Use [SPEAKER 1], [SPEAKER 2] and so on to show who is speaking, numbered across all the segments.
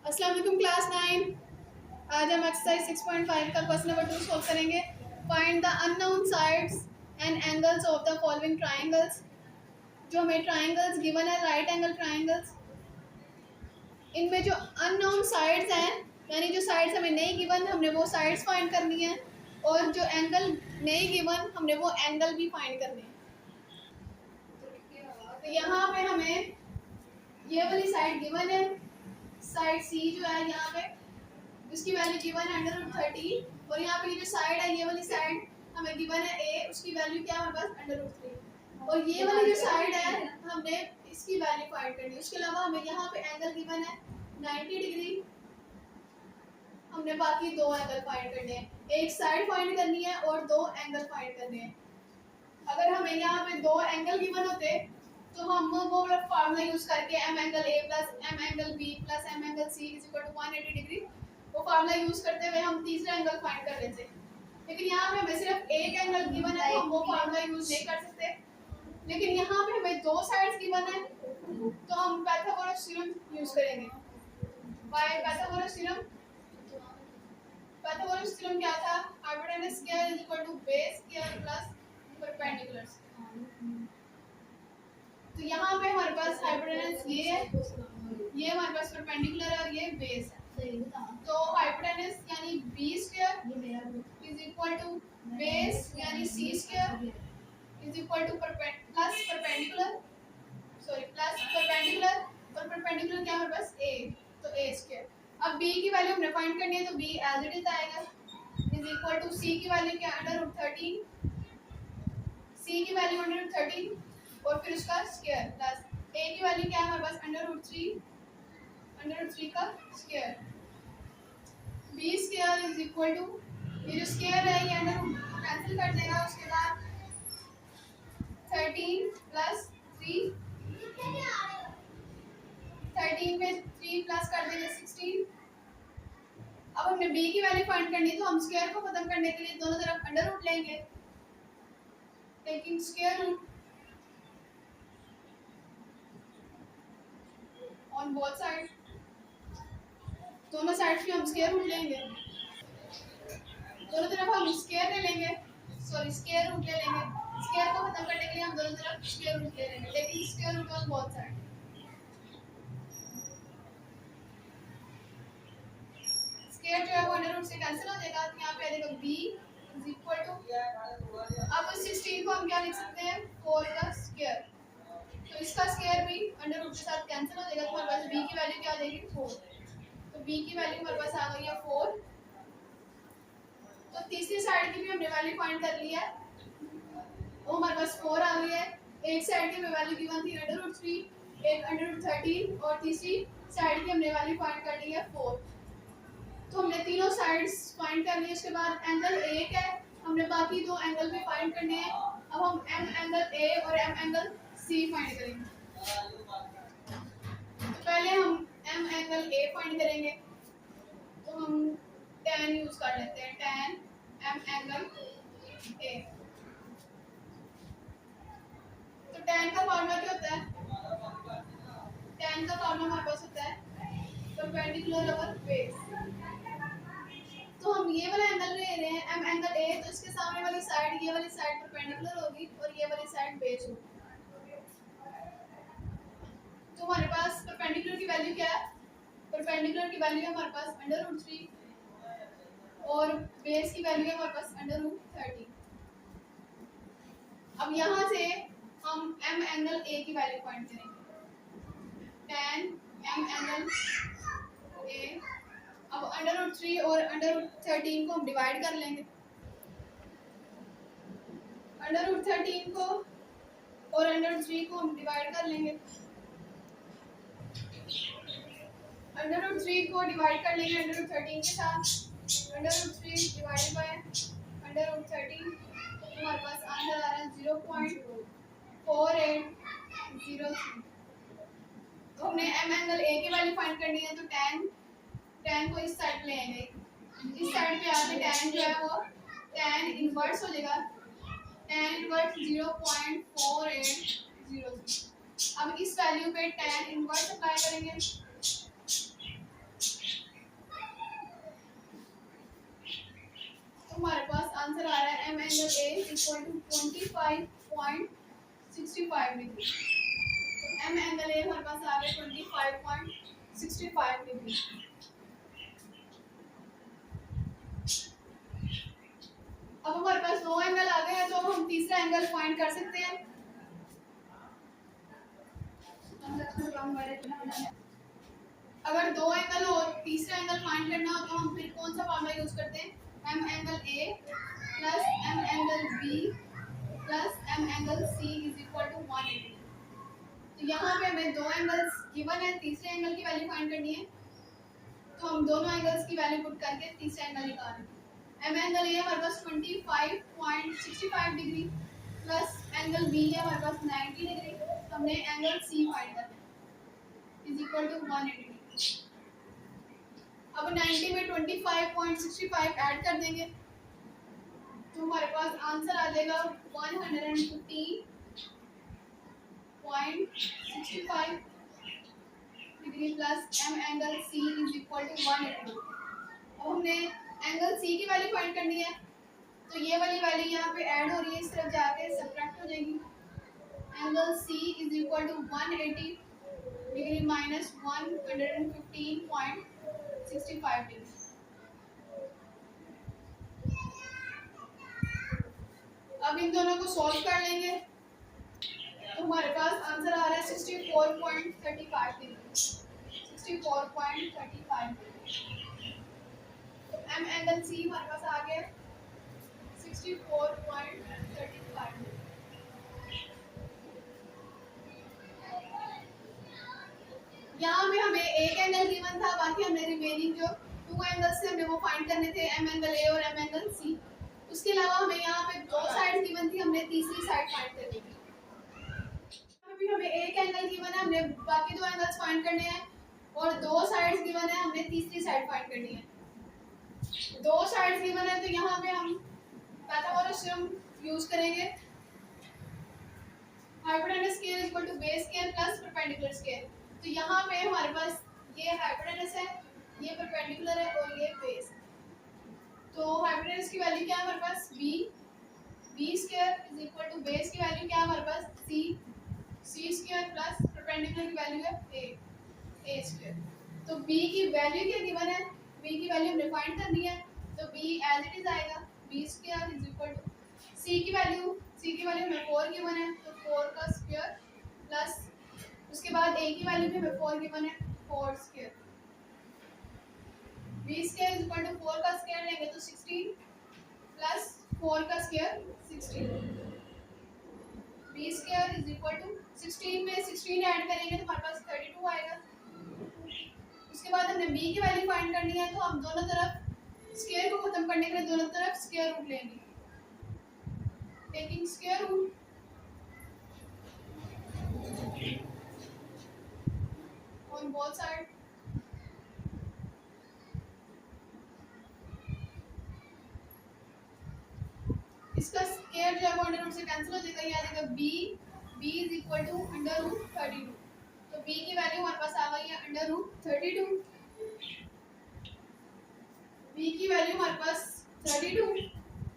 [SPEAKER 1] अस्सलाम वालेकुम क्लास 9। आज हम एक्सरसाइज 6.5 का क्वेश्चन नंबर 2 सॉल्व करेंगे। Find the unknown sides and angles of the following triangles. जो हमें ट्राइंगल्स गिवन है, राइट एंगल ट्राइंगल्स, इनमें जो अननोन साइड्स हैं यानी जो साइड्स हमें नहीं गिवन, हमने वो साइड्स फाइंड करनी है, और जो एंगल नहीं गिवन, हमने वो एंगल भी फाइंड करने हैं। तो यहाँ पे हमें ये वाली साइड गिवन है, साइड सी जो है यहाँ पे, उसकी वैल्यू गिवन है √13, और यहाँ पे ये जो साइड है, ये वाली साइड हमें गिवन है ए, उसकी वैल्यू क्या है हमारे पास √3, और ये वाली जो साइड है हमने इसकी वैल्यू फाइंड करनी है। उसके अलावा हमें यहाँ पे एंगल गिवन है 90 डिग्री, हमने बाकी दो एंगल फाइंड करने हैं, एक साइड फाइंड करनी है और दो एंगल फाइंड करने हैं। अगर हमें यहाँ पे दो एंगल गिवन होते तो हम वो वाला फार्मूला यूज करके m angle a plus m angle b plus m angle c is equal to 180 degree, वो फार्मूला यूज करते हुए हम तीसरा एंगल फाइंड कर लेते। लेकिन यहाँ पे हमें सिर्फ एक एंगल गिवन है तो हम वो फार्मूला यूज नहीं कर सकते। लेकिन यहाँ पे हमें दो साइड्स गिवन है तो हम पाइथागोरस थ्योरम यूज करेंगे। पाइथागोरस थ्योरम क्या था? Hypotenuse square is equal to base square plus perpendicular. तो यहाँ पे हमारे पास हाइपोटेनस ये है, ये हमारे पास परपेंडिकुलर है और ये बेस है। तो हाइपोटेनस यानी B square is equal to base यानी C square is equal to plus perpendicular, और परपेंडिकुलर क्या हमारे पास ए, तो ए स्क्वायर। अब बी की वैल्यू हमने फाइंड करनी है तो बी एज इट इज आएगा, इज इक्वल टू सी की वैल्यू क्या √13, सी की वैल्यू √13 और फिर उसका स्क्वायर प्लस ए की वैल्यू क्या है हमारे पास √3 का square. B square is equal to, ये जो स्क्वायर है ये अंडर कैंसिल कर देगा, उसके बाद 13 प्लस 3, 13 में 3 प्लस कर देंगे 16। अब हमने बी की वैल्यू फाइंड करनी है तो हम स्क्वायर को खत्म करने के लिए दोनों तरफ अंडर रूट लेंगे, taking square root on both side, दोनों साइड पे हम स्क्वायर रूट लेंगे, दोनों तरफ हम स्क्वायर ले लेंगे, स्क्वायर रूट ले लेंगे। स्क्वायर को खत्म करने के लिए हम दोनों तरफ स्क्वायर रूट ले लेंगे, लेकिन square root on both side. Square जो है वो अंडर रूट से कैंसिल हो जाएगा, तो यहाँ पे आ जाएगा b इज इक्वल टू, अब 16 को हम क्या लिख सकते हैं 4 का स्क्वायर, तो इसका स्क्वायर भी अंडर रूट के साथ कैंसिल हो जाएगा, तो हमारे पास b की वैल्यू क्या आ जाएगी 4, तो b की वैल्यू हमारे पास आ गई है 4। तो तीसरी साइड की भी हमने वैल्यू फाइंड कर ली है, वो हमारे पास 4 आ गई है। एक साइड की वैल्यू गिवन थी √3, एक √13, और तीसरी साइड की हमने वैल्यू फाइंड कर ली है 4। तो हमने तीनों साइड्स फाइंड कर ली, उसके बाद एंगल एक है, हमने बाकी दो एंगल भी फाइंड करने हैं। अब हम m एंगल a और m एंगल c फाइंड करेंगे। तो पहले हम m एंगल a फाइंड करेंगे, तो हम tan यूज कर लेते हैं, tan m एंगल a। तो tan का फॉर्मूला क्या होता है? tan का फॉर्मूला हमारे पास होता है परपेंडिकुलर ओवर बेस। तो हम ये वाला एंगल ले रहे हैं m एंगल a, तो इसके सामने वाली साइड, ये वाली साइड परपेंडिकुलर होगी और ये वाली साइड बेस होगी। तो हमारे पास परपेंडिकुलर की वैल्यू क्या है? परपेंडिकुलर की वैल्यू है हमारे पास √3 और बेस की वैल्यू है हमारे पास √13। अब यहाँ से हम m एंगल a की वैल्यू फाइंड करेंगे, tan m एंगल a। अब √3 और √13 को हम डिवाइड कर लेंगे, √13 को और √3 को हम डिवाइड कर लेंगे, √3 को डिवाइड कर लेंगे √13 के साथ, √3 डिवाइडेड बाय √13, हमारे पास आंसर आ रहा है 0.4803। तो हमने m एंगल a की वैल्यू फाइंड करनी है, तो tan को इस साइड ले आएंगे, इस साइड पे आके tan जो है वो tan इनवर्स हो जाएगा, tan इनवर्स 0.4803। अब इस वैल्यू पे tan इनवर्स अप्लाई करेंगे, angle A equal to 25.65 degree. तो एम एंगल ए हमारे पास आ गया 25.65 डिग्री। अब हमारे पास दो एंगल आ गए हैं, तो हम तीसरा एंगल फाइंड कर सकते हैं। अगर दो एंगल हो, तीसरा एंगल फाइंड करना हो, तो हम फिर कौन सा फॉर्मूला यूज करते हैं? M angle A plus M angle B plus M angle C is equal to 180। तो यहाँ पे हमें दो एंगल्स गिवन है, तीसरे एंगल की वैल्यू फाइंड करनी है, तो हम दोनों एंगल्स की वैल्यू पुट करके तीसरा एंगल निकाल रहे हैं। एम एंगल ए हमारे पास 25.65 डिग्री प्लस एंगल बी है हमारे पास 90 डिग्री, तो हमने एंगल सी फाइंड करना है इज इक्वल टू 180 डिग्री। अब 90 में 25.65 ऐड कर देंगे, तो हमारे पास आंसर आ जाएगा 115.65 degree plus M angle C is equal to 180। अब हमने एंगल सी की वैल्यू फाइंड करनी है, तो ये वाली वैल्यू यहाँ पे ऐड हो रही है, इस तरफ जाके सब्ट्रैक्ट हो जाएगी। Angle C is equal to 180 degree minus 115.65 degree. अब इन दोनों को सॉल्व कर लेंगे, तो हमारे पास आंसर आ रहा है 64.35 डिग्री। 64.35 डिग्री। तो एम एंगल सी हमारे पास आ गया 64.35 डिग्री। यहाँ पे हमें एक एंगल गिवन था, बाकी हमने रिमेनिंग जो टू एंगल्स थे हमने वो फाइंड करने थे, एम एंगल ए और एम एंगल सी। उसके अलावा हमें यहाँ पे दो साइड्स गिवन थी, हमने तीसरी साइड फाइंड करनी थी। अभी हमें एक एंगल गिवन है, हमने बाकी दो एंगल्स फाइंड करने हैं, और दो साइड्स गिवन है, हमने तीसरी साइड फाइंड करनी है। दो साइड्स गिवन है, तो यहाँ पे हम पाइथागोरस थ्योरम यूज करेंगे। Hypotenuse square is equal to base square plus perpendicular square. तो यहाँ पे हमारे पास ये हाइपोटेनस है, ये परपेंडिकुलर है और ये बेस। तो हाइपोटेनस की वैल्यू क्या है हमारे पास? b square is equal to base की वैल्यू क्या है हमारे पास? c स्क्वायर प्लस परपेंडिकुलर की वैल्यू है a स्क्वायर। तो b की वैल्यू क्या गिवन है? b की वैल्यू हमने फाइंड करनी है, तो b एज इट इज आएगा b square is equal to c की वैल्यू हमें 4 गिवन है, तो 4 का स्क्वायर प्लस उसके बाद a की वैल्यू भी हमें 4 गिवन है, 4 square. b square is equal to 4 का स्क्वायर लेंगे तो 16 प्लस 4 का square 16। b square is equal to 16 में 16 ऐड करेंगे तो हमारे पास 32 आएगा। उसके बाद हमने b की वैल्यू फाइंड करनी है, तो हम दोनों तरफ स्क्वायर को खत्म करने के लिए दोनों तरफ स्क्वायर रूट लेंगे, taking square root on both sides। इसका स्क्वायर जो है वो अंडर रूट से कैंसिल हो जाएगा, ये आ जाएगा b is equal to under root 32। तो b की वैल्यू हमारे पास आ गई है अंडर रूट 32। b की वैल्यू हमारे पास 32,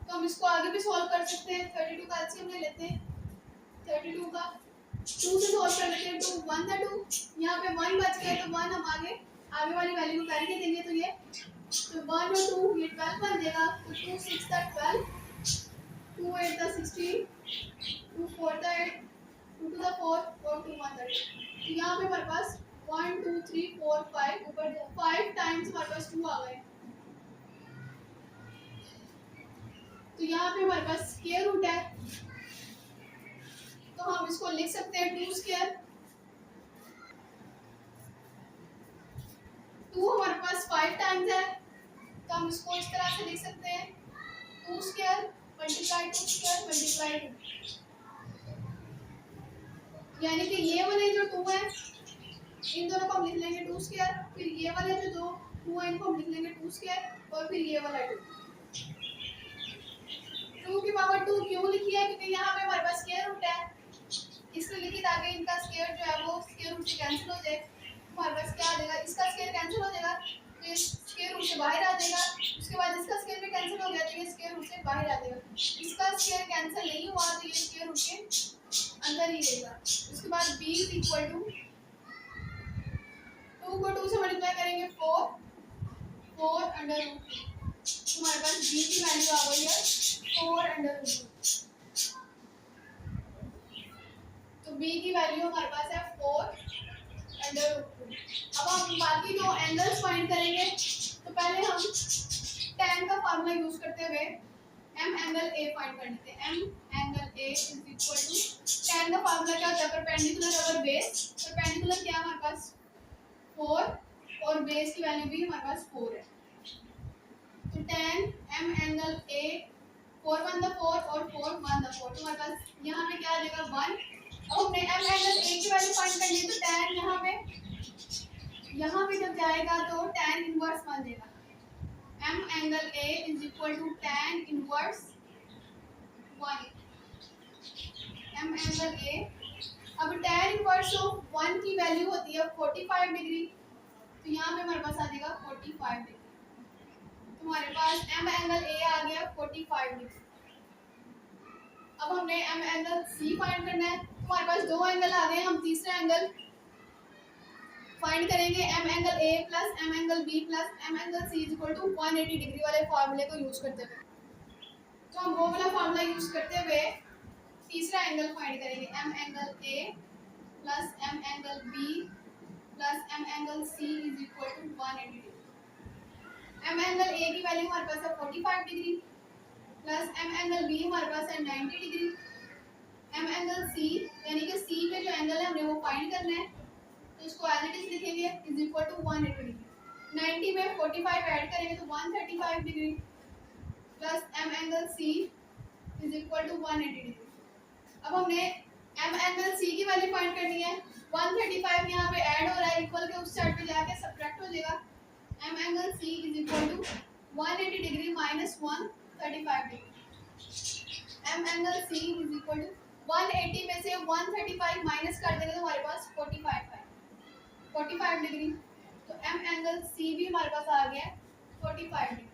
[SPEAKER 1] तो हम इसको आगे भी सॉल्व कर सकते हैं। 32 का एलसीएम ले लेते हैं, 32 का 2 से सॉल्व कर लेते हैं, 2 1 था 2, यहाँ पे 1 बच गया, तो 1 हम आगे वाली वैल्यू को कैरी देंगे, तो ये तो 1 और 2 ये 12 बन जाएगा। तो 2 6 था 12, 2 8 था 16, 2 4 था 8, 2 2 था 4 और 2 1 था 2। तो यहाँ पे हमारे पास 1 2 3 4 5 ऊपर 5 टाइम्स हमारे पास 2 आ गए। तो यहाँ पे हमारे पास स्क्वायर रूट है, तो हम इसको लिख सकते हैं 2 स्क्वायर। 2 हमारे पास 5 टाइम्स है, तो हम इसको इस तरह से लिख सकते हैं 2 स्क्वायर मल्टीप्लाई 2 स्क्वायर मल्टीप्लाई 2। यानी कि ये वाले जो 2 है इन दोनों को हम लिख लेंगे 2 स्क्वायर, फिर ये वाले जो 2 है इनको हम लिख लेंगे 2 स्क्वायर, और फिर ये वाला 2 की पावर 2 क्यों लिखी है? क्योंकि यहाँ पे हमारे पास स्क्वायर रूट है, इसलिए लिखी ताकि इनका स्क्वायर जो है वो स्क्वायर रूट से कैंसिल हो जाए। हमारे पास क्या आ जाएगा? इसका स्क्वायर कैंसिल हो जाएगा, तो स्क्वायर रूट से बाहर आ जाएगा। उसके बाद इसका स्क्वायर भी कैंसिल हो गया, तो ये स्क्वायर रूट से बाहर आ जाएगा। इसका का स्क्वायर कैंसिल नहीं हुआ तो ये स्क्वायर रूट के अंदर ही रहेगा। उसके बाद b इज इक्वल टू 2 को 2 से मल्टीप्लाई करेंगे 4 अंडर रूट 2। हमारे पास b की वैल्यू आ गई है 4 अंडर रूट 2। तो b की वैल्यू हमारे पास है 4 अंडर रूट 2। अब हम बाकी दो एंगल्स फाइंड करेंगे। तो पहले हम tan का फार्मूला यूज करते हुए m एंगल a फाइंड कर लेते हैं। m angle a is equal to tan का फार्मूला क्या होता है, परपेंडिकुलर ओवर बेस। परपेंडिकुलर क्या है हमारे पास 4 और बेस की वैल्यू भी हमारे पास 4 है। तो tan m angle a 4 1 the 4 और 4 1 द 4। तो हमारे पास यहाँ पे क्या आ जाएगा 1। अब हमने m एंगल a की वैल्यू फाइंड कर ली तो tan यहाँ पे जब जाएगा तो tan इनवर्स बन जाएगा। m angle a is equal to tan inverse 1 m angle a। अब tan इनवर्स ऑफ 1 की वैल्यू होती है 45 डिग्री। तो यहाँ पे हमारे पास आ जाएगा 45 डिग्री। तो हमारे पास m एंगल a आ गया 45 डिग्री। अब हमने m एंगल c फाइंड करना है। तो हमारे पास दो एंगल आ गए, हम तीसरा एंगल फाइंड करेंगे m angle a plus m angle b plus m angle c is equal to 180 degree वाले फार्मूले को यूज करते हुए। तो हम वो वाला फार्मूला यूज करते हुए तीसरा एंगल फाइंड करेंगे m angle a plus m angle b plus m angle c is equal to 180 degree. m angle a की वैल्यू हमारे पास है 45 degree plus m angle b हमारे पास है 90 डिग्री। m एंगल c यानी कि c पे जो एंगल है हमने वो फाइंड करना है। तो इसको एज इट इज लिखेंगे इज इक्वल टू 180 डिग्री। 90 में 45 ऐड करेंगे तो 135 degree plus m angle c is equal to 180 degree. अब हमने m एंगल c की वैल्यू फाइंड करनी है। 135 यहाँ पे ऐड हो रहा है, इक्वल के उस साइड पे जाके सब्ट्रैक्ट हो जाएगा। m angle c is equal to 180 degree minus 135 degree. m angle c is equal to 180 में से 135 माइनस कर देंगे तो हमारे पास 45 डिग्री। तो m एंगल c भी हमारे पास आ गया 45 डिग्री।